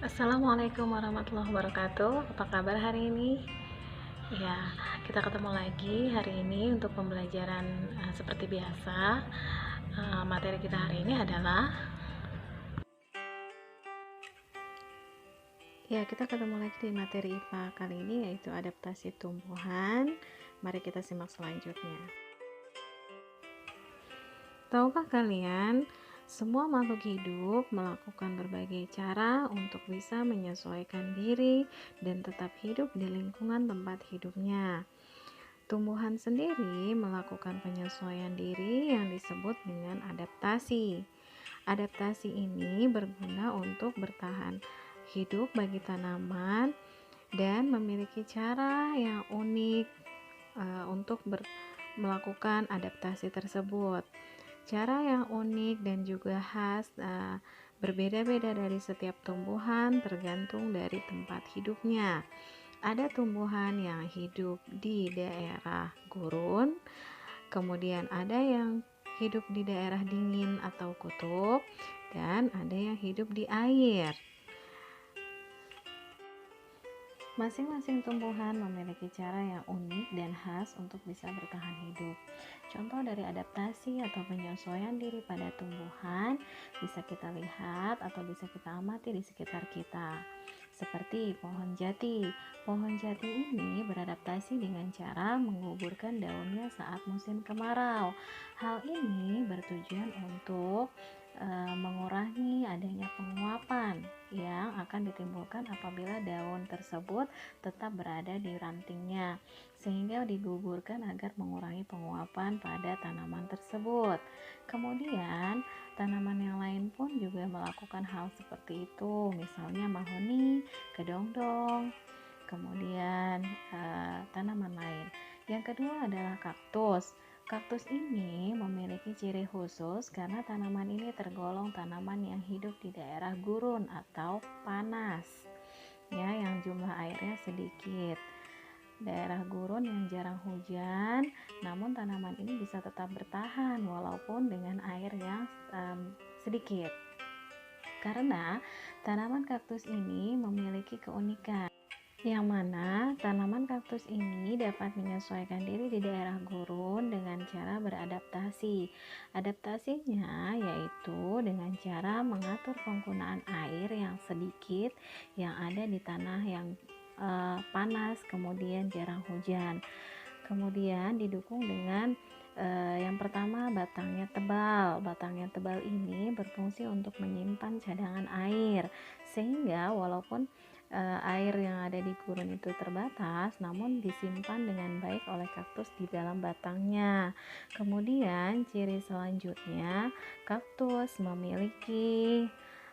Assalamualaikum warahmatullahi wabarakatuh. Apa kabar hari ini? Ya, kita ketemu lagi hari ini untuk pembelajaran seperti biasa. Materi kita hari ini adalah kita ketemu lagi di materi IPA kali ini, yaitu adaptasi tumbuhan. Mari kita simak selanjutnya. Tahukah kalian, semua makhluk hidup melakukan berbagai cara untuk bisa menyesuaikan diri dan tetap hidup di lingkungan tempat hidupnya. Tumbuhan sendiri melakukan penyesuaian diri yang disebut dengan adaptasi. Adaptasi ini berguna untuk bertahan hidup bagi tanaman dan memiliki cara yang unik untuk melakukan adaptasi tersebut. Cara yang unik dan juga khas berbeda-beda dari setiap tumbuhan tergantung dari tempat hidupnya. Ada tumbuhan yang hidup di daerah gurun, kemudian ada yang hidup di daerah dingin atau kutub, dan ada yang hidup di air. Masing-masing tumbuhan memiliki cara yang unik dan khas untuk bisa bertahan hidup. Contoh dari adaptasi atau penyesuaian diri pada tumbuhan bisa kita lihat atau bisa kita amati di sekitar kita. Seperti pohon jati. Pohon jati ini beradaptasi dengan cara menguburkan daunnya saat musim kemarau. Hal ini bertujuan untuk mengurangi adanya penguapan yang akan ditimbulkan apabila daun tersebut tetap berada di rantingnya, sehingga digugurkan agar mengurangi penguapan pada tanaman tersebut. Kemudian tanaman yang lain pun juga melakukan hal seperti itu, misalnya mahoni, kedongdong, kemudian tanaman lain. Yang kedua adalah kaktus. Kaktus ini memiliki ciri khusus karena tanaman ini tergolong tanaman yang hidup di daerah gurun atau panas, yang jumlah airnya sedikit. Daerah gurun yang jarang hujan, namun tanaman ini bisa tetap bertahan walaupun dengan air yang sedikit. Karena tanaman kaktus ini memiliki keunikan, yang mana tanaman kaktus ini dapat menyesuaikan diri di daerah gurun dengan cara beradaptasi. Adaptasinya yaitu dengan cara mengatur penggunaan air yang sedikit yang ada di tanah yang panas, kemudian jarang hujan. Kemudian didukung dengan yang pertama, batangnya tebal. Batangnya tebal ini berfungsi untuk menyimpan cadangan air, sehingga walaupun air yang ada di gurun itu terbatas, namun disimpan dengan baik oleh kaktus di dalam batangnya. Kemudian ciri selanjutnya, kaktus memiliki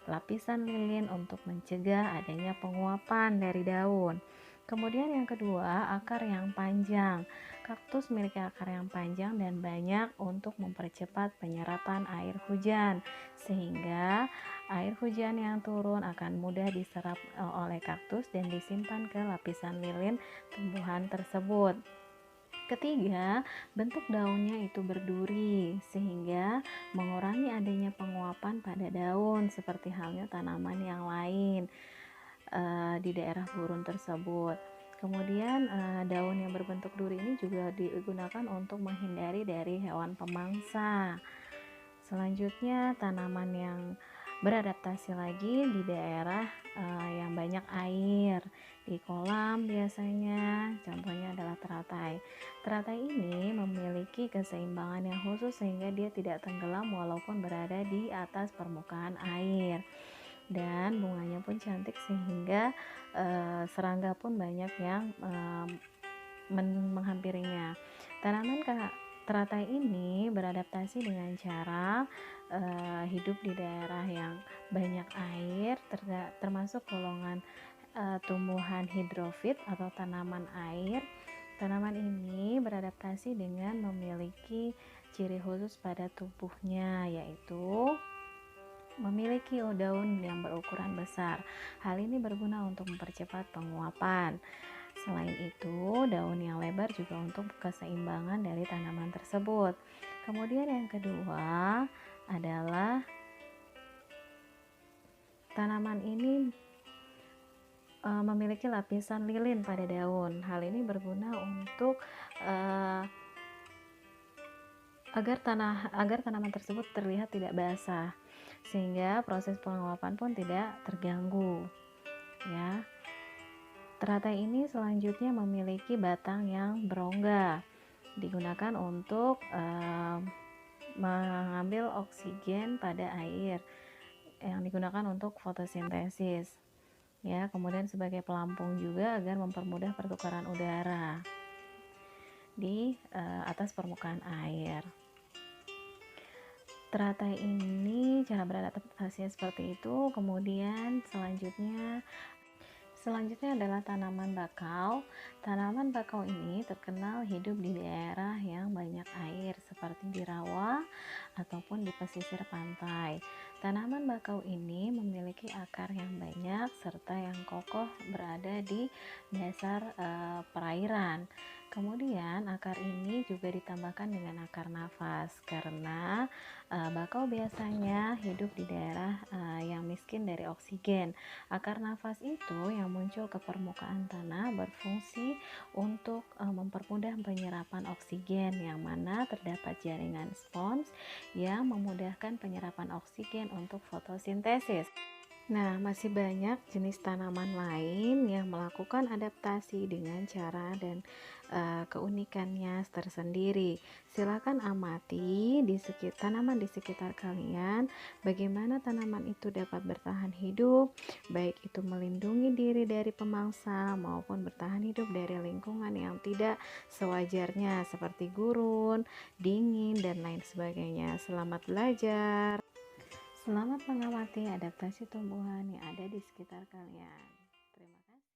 lapisan lilin untuk mencegah adanya penguapan dari daun. Kemudian yang kedua, akar yang panjang. Kaktus memiliki akar yang panjang dan banyak untuk mempercepat penyerapan air hujan, sehingga air hujan yang turun akan mudah diserap oleh kaktus dan disimpan ke lapisan lilin tumbuhan tersebut. Ketiga, bentuk daunnya itu berduri sehingga mengurangi adanya penguapan pada daun seperti halnya tanaman yang lain di daerah gurun tersebut. Kemudian daun yang berbentuk duri ini juga digunakan untuk menghindari dari hewan pemangsa. Selanjutnya, tanaman yang beradaptasi lagi di daerah yang banyak air, di kolam biasanya, contohnya adalah teratai. Teratai ini memiliki keseimbangan yang khusus sehingga dia tidak tenggelam walaupun berada di atas permukaan air, dan bunganya pun cantik sehingga serangga pun banyak yang menghampirinya. Tanaman teratai ini beradaptasi dengan cara hidup di daerah yang banyak air, termasuk golongan tumbuhan hidrofit atau tanaman air. Tanaman ini beradaptasi dengan memiliki ciri khusus pada tubuhnya, yaitu memiliki daun yang berukuran besar. Hal ini berguna untuk mempercepat penguapan. Selain itu, daun yang lebar juga untuk keseimbangan dari tanaman tersebut. Kemudian yang kedua adalah tanaman ini memiliki lapisan lilin pada daun. Hal ini berguna untuk agar tanaman tersebut terlihat tidak basah, sehingga proses penguapan pun tidak terganggu. Ya, teratai ini selanjutnya memiliki batang yang berongga, digunakan untuk mengambil oksigen pada air yang digunakan untuk fotosintesis. Ya, kemudian sebagai pelampung juga agar mempermudah pertukaran udara di atas permukaan air. Teratai ini cara beradaptasinya seperti itu. Kemudian selanjutnya adalah tanaman bakau. Tanaman bakau ini terkenal hidup di daerah yang banyak air seperti di rawa ataupun di pesisir pantai. Tanaman bakau ini memiliki akar yang banyak serta yang kokoh berada di dasar perairan. Kemudian akar ini juga ditambahkan dengan akar nafas karena bakau biasanya hidup di daerah yang miskin dari oksigen. Akar nafas itu yang muncul ke permukaan tanah berfungsi untuk mempermudah penyerapan oksigen, yang mana terdapat jaringan spons yang memudahkan penyerapan oksigen untuk fotosintesis. Nah, masih banyak jenis tanaman lain yang melakukan adaptasi dengan cara dan keunikannya tersendiri. Silakan amati tanaman di sekitar kalian, bagaimana tanaman itu dapat bertahan hidup, baik itu melindungi diri dari pemangsa maupun bertahan hidup dari lingkungan yang tidak sewajarnya seperti gurun, dingin, dan lain sebagainya. Selamat belajar. Selamat mengamati adaptasi tumbuhan yang ada di sekitar kalian. Terima kasih.